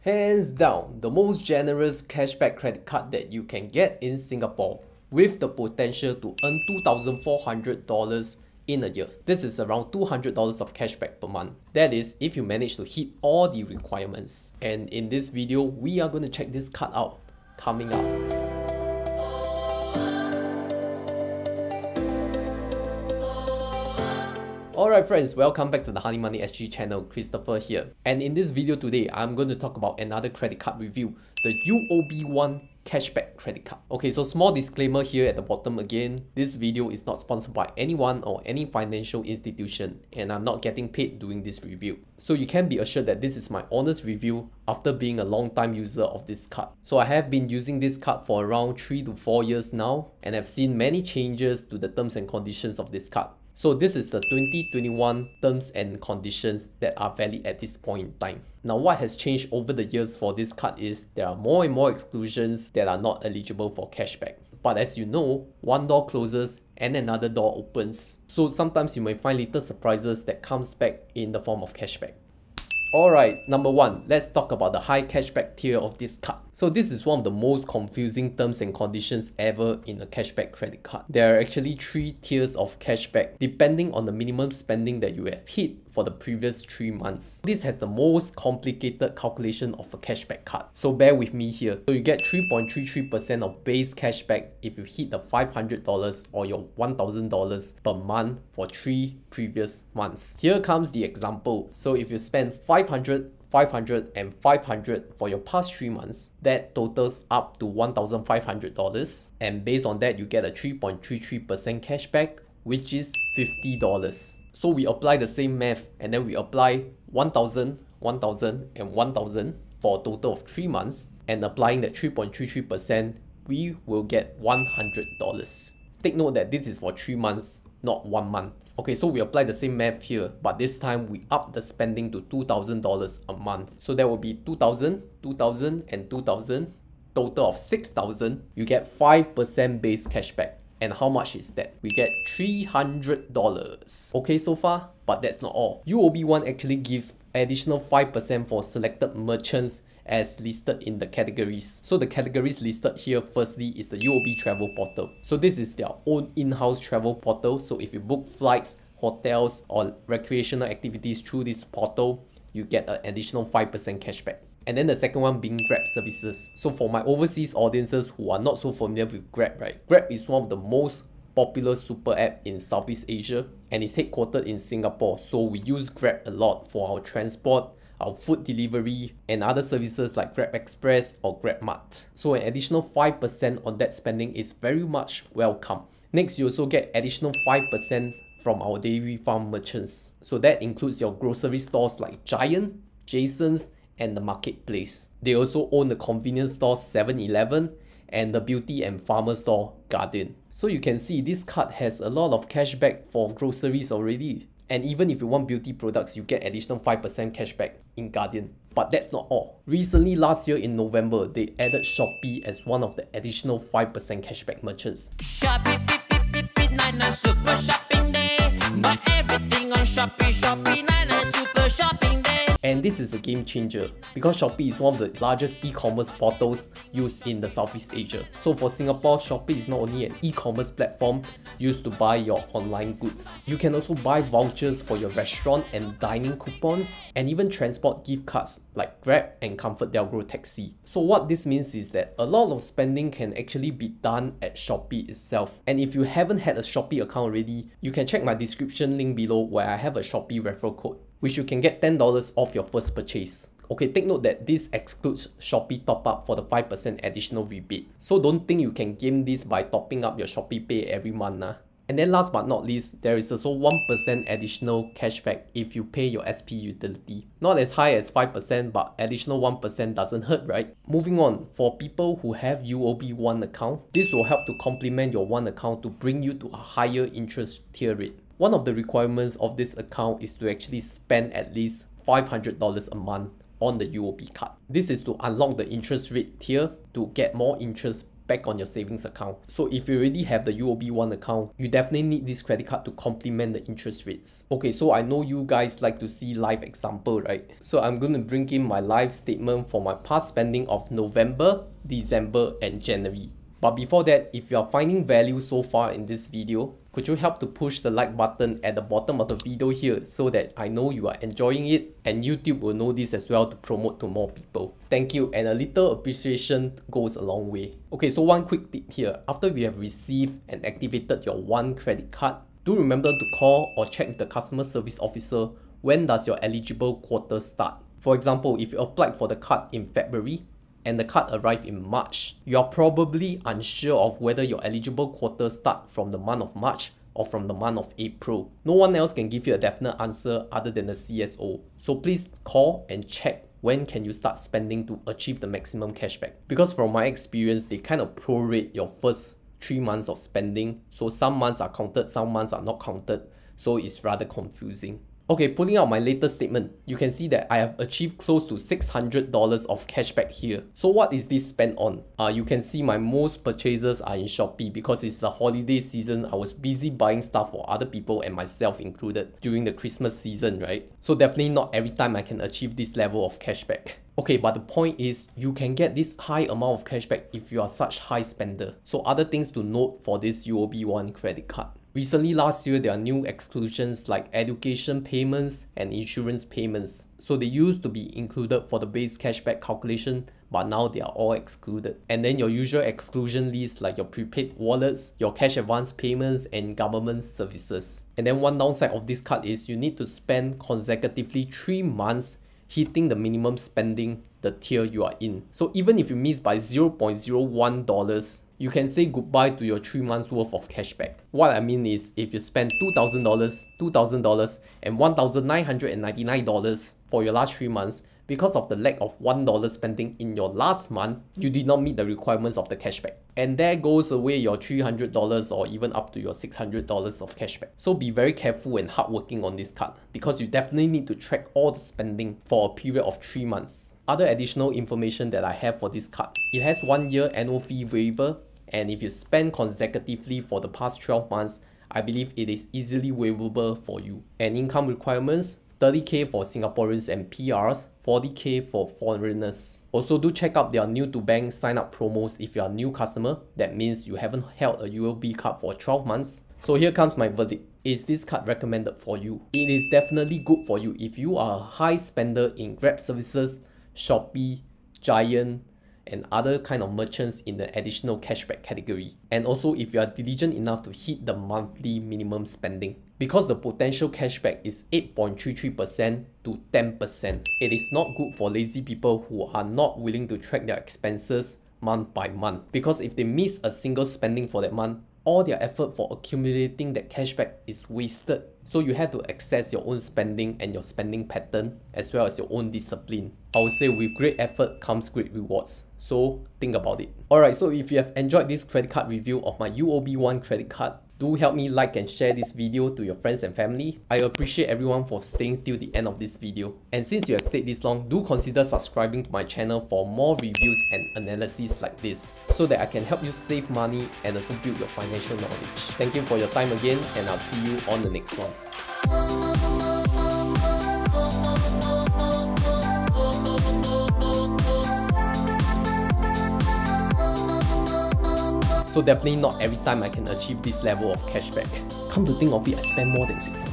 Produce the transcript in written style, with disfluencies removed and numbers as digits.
Hands down, the most generous cashback credit card that you can get in Singapore, with the potential to earn $2,400 in a year. This is around $200 of cashback per month. That is if you manage to hit all the requirements. And in this video, we are going to check this card out coming up. Alright friends, welcome back to the Honey Money SG channel. Christopher here. And in this video today, I'm going to talk about another credit card review, the UOB One cashback credit card. Okay, so small disclaimer here at the bottom again, this video is not sponsored by anyone or any financial institution, and I'm not getting paid doing this review. So you can be assured that this is my honest review after being a long time user of this card. So I have been using this card for around 3 to 4 years now, and I've seen many changes to the terms and conditions of this card. So this is the 2021 terms and conditions that are valid at this point in time. Now what has changed over the years for this card is there are more and more exclusions that are not eligible for cashback. But as you know, one door closes and another door opens. So sometimes you may find little surprises that comes back in the form of cashback. Alright, number one, let's talk about the high cashback tier of this card. So this is one of the most confusing terms and conditions ever in a cashback credit card. There are actually 3 tiers of cashback depending on the minimum spending that you have hit for the previous 3 months. This has the most complicated calculation of a cashback card. So bear with me here. So you get 3.33% of base cashback if you hit the $500 or your $1,000 per month for 3 previous months. Here comes the example. So if you spend 500, 500 and 500 for your past 3 months, that totals up to $1,500, and based on that you get a 3.33% cashback, which is $50. So we apply the same math and then we apply 1,000, 1,000 and 1,000 for a total of 3 months, and applying that 3.33%, we will get $100. Take note that this is for 3 months, not 1 month. Okay, so we apply the same math here, but this time we up the spending to $2,000 a month. So that will be 2,000, 2,000 and 2,000, total of 6,000. You get 5% base cashback. And how much is that? We get $300. Okay so far, but that's not all. UOB One actually gives additional 5% for selected merchants as listed in the categories. So the categories listed here firstly is the UOB Travel Portal. So this is their own in-house travel portal. So if you book flights, hotels or recreational activities through this portal, you get an additional 5% cashback. And then the second one being Grab services. So for my overseas audiences who are not so familiar with Grab, right? Grab is one of the most popular super app in Southeast Asia and is headquartered in Singapore. So we use Grab a lot for our transport, our food delivery and other services like Grab Express or Grab Mart. So an additional 5% on that spending is very much welcome. Next, you also get additional 5% from our dairy farm merchants. So that includes your grocery stores like Giant, Jason's and the Marketplace. They also own the convenience store 7-Eleven and the beauty and pharma store Guardian. So you can see this card has a lot of cashback for groceries already. And even if you want beauty products, you get additional 5% cashback in Guardian. But that's not all. Recently, last year in November, they added Shopee as one of the additional 5% cashback merchants. Shopee, super shopping day. Buy everything on Shopee, Shopee, super shopping day. And this is a game changer because Shopee is one of the largest e-commerce portals used in the Southeast Asia. So for Singapore, Shopee is not only an e-commerce platform used to buy your online goods. You can also buy vouchers for your restaurant and dining coupons, and even transport gift cards like Grab and ComfortDelGro Taxi. So what this means is that a lot of spending can actually be done at Shopee itself. And if you haven't had a Shopee account already, you can check my description link below where I have a Shopee referral code, which you can get $10 off your first purchase. Okay, take note that this excludes Shopee top up for the 5% additional rebate. So don't think you can game this by topping up your Shopee Pay every month. And then last but not least, there is also 1% additional cashback if you pay your SP utility. Not as high as 5%, but additional 1% doesn't hurt, right? Moving on, for people who have UOB One account, this will help to complement your One account to bring you to a higher interest tier rate. One of the requirements of this account is to actually spend at least $500 a month on the UOB card. This is to unlock the interest rate tier to get more interest back on your savings account. So if you already have the UOB One account, you definitely need this credit card to complement the interest rates. Okay, so I know you guys like to see live example, right? So I'm going to bring in my live statement for my past spending of November, December and January. But before that, if you are finding value so far in this video, could you help to push the like button at the bottom of the video here so that I know you are enjoying it and YouTube will know this as well to promote to more people. Thank you, and a little appreciation goes a long way. Okay, so one quick tip here. After you have received and activated your One credit card, do remember to call or check with the customer service officer when does your eligible quarter start. For example, if you applied for the card in February, and the card arrived in March, you are probably unsure of whether your eligible quarter start from the month of March or from the month of April. No one else can give you a definite answer other than the CSO. So please call and check when can you start spending to achieve the maximum cashback. Because from my experience, they kind of prorate your first 3 months of spending. So some months are counted, some months are not counted. So it's rather confusing. Okay, pulling out my latest statement, you can see that I have achieved close to $600 of cashback here. So what is this spent on? You can see my most purchases are in Shopee because it's the holiday season. I was busy buying stuff for other people and myself included during the Christmas season, right? So definitely not every time I can achieve this level of cashback. Okay, but the point is you can get this high amount of cashback if you are such high spender. So other things to note for this UOB One credit card. Recently last year, there are new exclusions like education payments and insurance payments. So they used to be included for the base cashback calculation, but now they are all excluded. And then your usual exclusion list like your prepaid wallets, your cash advance payments and government services. And then one downside of this card is you need to spend consecutively 3 months hitting the minimum spending the tier you are in. So even if you miss by $0.01, you can say goodbye to your 3 months worth of cashback. What I mean is if you spend $2,000, $2,000 and $1,999 for your last 3 months, because of the lack of $1 spending in your last month, you did not meet the requirements of the cashback. And there goes away your $300 or even up to your $600 of cashback. So be very careful and hardworking on this card because you definitely need to track all the spending for a period of 3 months. Other additional information that I have for this card, it has 1 year annual fee waiver, and if you spend consecutively for the past 12 months, I believe it is easily waivable for you. And income requirements, 30k for Singaporeans and PRs, 40k for foreigners. Also do check out their new to bank sign up promos if you are a new customer. That means you haven't held a UOB card for 12 months. So here comes my verdict. Is this card recommended for you? It is definitely good for you if you are a high spender in Grab services, Shopee, Giant, and other kind of merchants in the additional cashback category. And also if you are diligent enough to hit the monthly minimum spending. Because the potential cashback is 8.33% to 10%. It is not good for lazy people who are not willing to track their expenses month by month. Because if they miss a single spending for that month, all their effort for accumulating that cashback is wasted. So you have to access your own spending and your spending pattern as well as your own discipline. I would say with great effort comes great rewards. So think about it. Alright, so if you have enjoyed this credit card review of my UOB One credit card, do help me like and share this video to your friends and family. I appreciate everyone for staying till the end of this video. And since you have stayed this long, do consider subscribing to my channel for more reviews and analysis like this, so that I can help you save money and also build your financial knowledge. Thank you for your time again, and I'll see you on the next one. So definitely not every time I can achieve this level of cashback. Come to think of it, I spend more than $600.